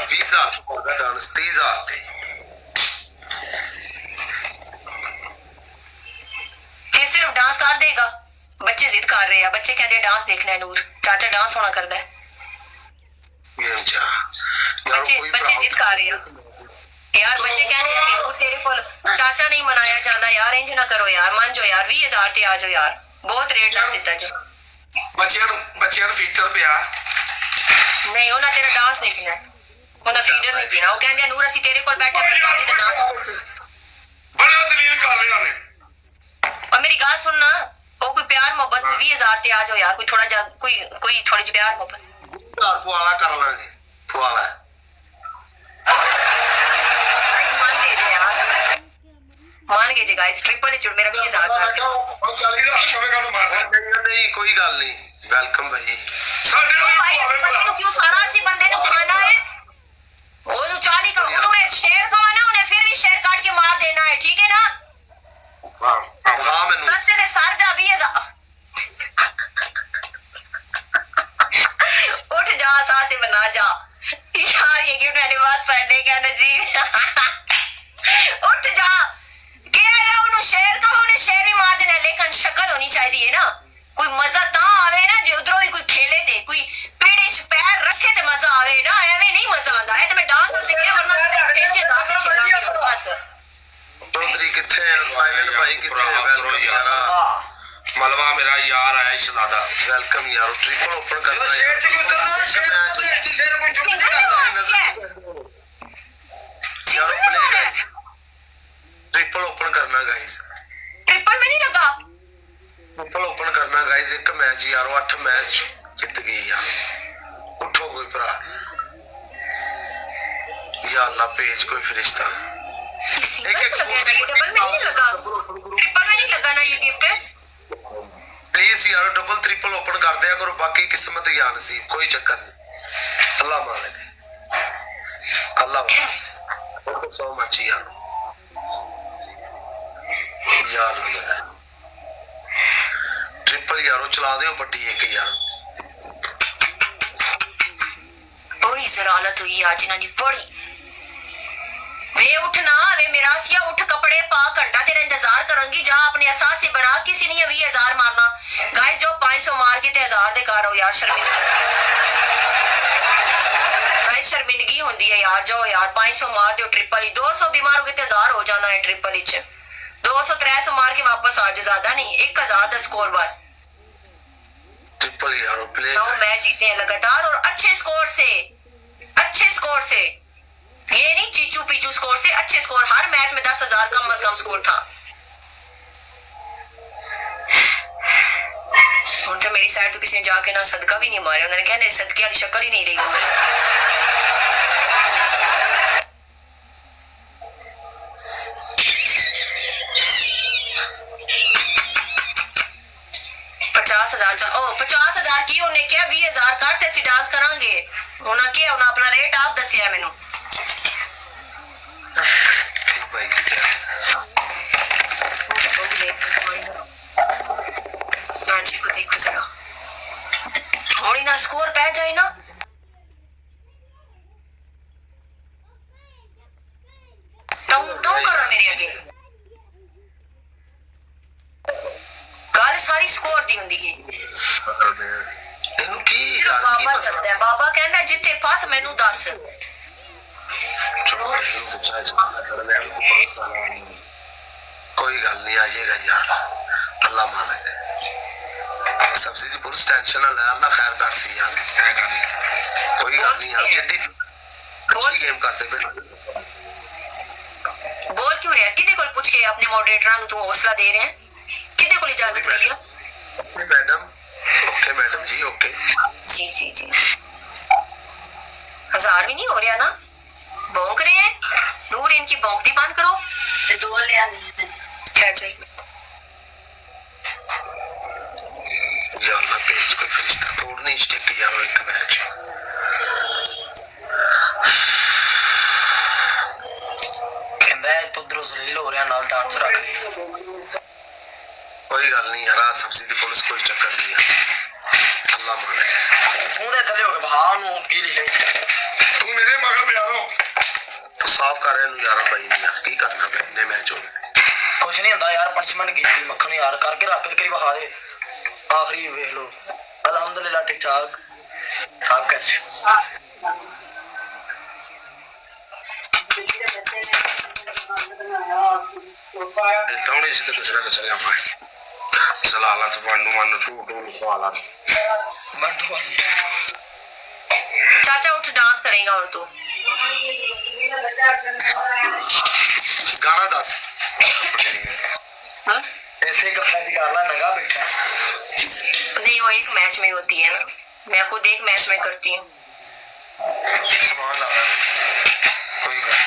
20,000 dance 30,000 ਤੇ फिर सिर्फ डांस कर देगा। बच्चे जिद कर रहे हैं, बच्चे कहते डांस देखना है नूर, चाचा डांस होना करता है। बच्चे जिद कर रहे हैं यार, बच्चे कहते हैं तेरे को चाचा नहीं मनाया जाता यार, इंज ना करो यार, मान जाओ यार, 20,000 ते आ जाओ यार, बहुत रेट ला दिता जी। बच्चियां फीचर पे आ नहीं, उन्हें तेरा डांस देखना है, उन्हें फीडर नहीं पीना। वो कहते नूर असि तेरे कोल बैठे पर चाची दा डांस बड़ा जलील कर रहे हैं। और मेरी गाल सुनना, वो कोई प्यार मोहब्बत 20,000 ते आ जाओ यार, कोई थोड़ा जा कोई थोड़ी जी प्यार मोहब्बत पुआला कर लांगे, पुआला मान गए जी गाइस, ट्रिपल ही मेरा 20,000 नहीं कोई गल नहीं, वेलकम भाई। क्यों सारा सी बंदे ने खाना है, वो 40 का उन्हें शेर खावा ना, उन्हें फिर भी शेर काट के मार देना है, ठीक है ना? सस्ते ने सर जा 20,000 उठ जा, सांसे बना जा यार, ये गिफ्ट एनिवर्सरी ने कहना जी उठ जा, कह रहा उन्हें शेर का, उन्हें शेर भी मार देना, लेकिन शक्ल होनी चाहिए ना, कोई मजा ता आवे ना जो उधरों ही कोई खेले थे, कोई पेड़े च पैर रखे ते मजा आवे ना, एवें नहीं मजा आंदा है। तो मैं डांस करते हैं वरना तो टेंशन जा के चलांगे बस। चौधरी किथे है, साइलेंट भाई किथे है? वेलकम यार, मलवा मेरा यार आया शहजादा, वेलकम यार। ट्रिपल ओपन करना है, शेर च क्यों उतरना, शेर कोई चुप नहीं करता यार, प्ले गाइस, ट्रिपल ओपन करना गाइस, ट्रिपल में नहीं लगा, ट्रिपल ओपन करना गाइस। एक मैच यार, 8 मैच जित गए यार, उठो कोई भरा या अल्लाह, भेज कोई फरिश्ता। डबल में नहीं लगा, ट्रिपल में नहीं लगा ना ये गिफ्ट। प्लीज यार डबल ट्रिपल ओपन कर दिया करो, बाकी किस्मत या नसीब, कोई चक्कर नहीं। अल्लाह मालिक, अल्लाह मालिक, सो मच यार, यार ट्रिपल यारो चला दो पट्टी एक यार। बड़ी जलालत हुई आज ना जी, बड़ी। वे उठना, वे मिरासिया उठ, कपड़े पा, घंटा तेरा इंतजार करूंगी, जा अपने एहसास से बना, किसी ने 20,000 मारना गाइस, जो 500 मार के ते 1000 दे कर हो यार, शर्मिंदगी गाइस, शर्मिंदगी होंदी है यार, जाओ यार 500 मार दो ट्रिपल ही, 200 भी मारोगे तो 1000 हो जाना है ट्रिपल ही च, 200-300 मार के वापस आ जाओ, ज्यादा नहीं, 1000 का स्कोर बस। ट्रिपल यार प्ले 9 मैच जीते हैं लगातार और अच्छे स्कोर से, अच्छे स्कोर से, ये नहीं चीचू पीचू स्कोर से, अच्छे स्कोर, हर मैच में 10,000 कम से कम स्कोर था। उन तो मेरी साइड तो किसी ने जाके ना सदका भी नहीं मारा, उन्होंने कहा सदके वाली शक्ल ही नहीं रही। ओ 50,000 की उन्हें क्या 20,000 करते असी डांस करांगे, उन्हें क्या उन्हें अपना रेट आप दसिया मैनू। जी को देखो जरा, थोड़ी ना स्कोर पै जाए ना, टों करो मेरे आगे, गल सारी स्कोर दी होंदी है। बाबा करता है, बाबा कहना जिथे फस मैनू दस, कोई गल नहीं, आ जाएगा यार, अल्लाह मालिक, सब्जी दी पुलिस टेंशन ना ले, अल्लाह खैर कर सी यार, कोई गल नहीं यार, जिद्दी अच्छी गेम करते पे। बोल क्यों रहा, किदे कोल पूछ के अपने मॉडरेटर तू हौसला दे रहे हैं, किदे कोल इजाजत ली है? मैडम ओके, मैडम जी ओके, जी जी जी, 1000 भी नहीं हो रहा ना, भौंक रहे हैं नूर, इनकी भौंकती बंद करो, दो ले खैर जाइए यार, ना पेज कोई फरिश्ता तोड़नी स्टिक यार, एक मैच कहंदा है तो उधरों जलील हो रहा, नाल डांस रख रही, कोई गल नहीं यार, सब्जी दी पुलिस कोई चक्कर नहीं है, अल्लाह मालिक। मुंह दे थले हो के भाव नु की लिखे, तू मेरे मगर ਯਾਰ ਕੀ ਕਰਨਾ ਪਿਆ ਇੰਨੇ ਮੈਚ ਹੋ ਗਏ ਕੁਛ ਨਹੀਂ ਹੁੰਦਾ ਯਾਰ ਪਨਿਸ਼ਮੈਂਟ ਕੀਤੀ ਮੱਖਣ ਯਾਰ ਕਰਕੇ ਰੱਖ ਕਰੀ ਵਿਖਾ ਦੇ ਆਖਰੀ ਵੇਖ ਲਓ ਅਲਹਮਦੁਲਿਲਾ ਠੀਕ ਠਾਕ ਆਪ कैसे दौड़े से तो दूसरा दूसरे हमारे जलालत वनु वनु टू वाला चाचा उठ डांस करेगा और तू ਗਾਣਾ ਦੱਸ हाँ? ऐसे कपड़ा दिखा ला नंगा बैठा नहीं वो एक मैच में होती है ना मैं खुद एक मैच में करती हूँ ਸਮਾਨ ਲਾ ਕੋਈ ਗੱਲ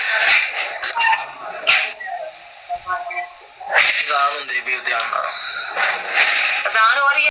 जान होंदे भी ध्यान ना अजान हो रही है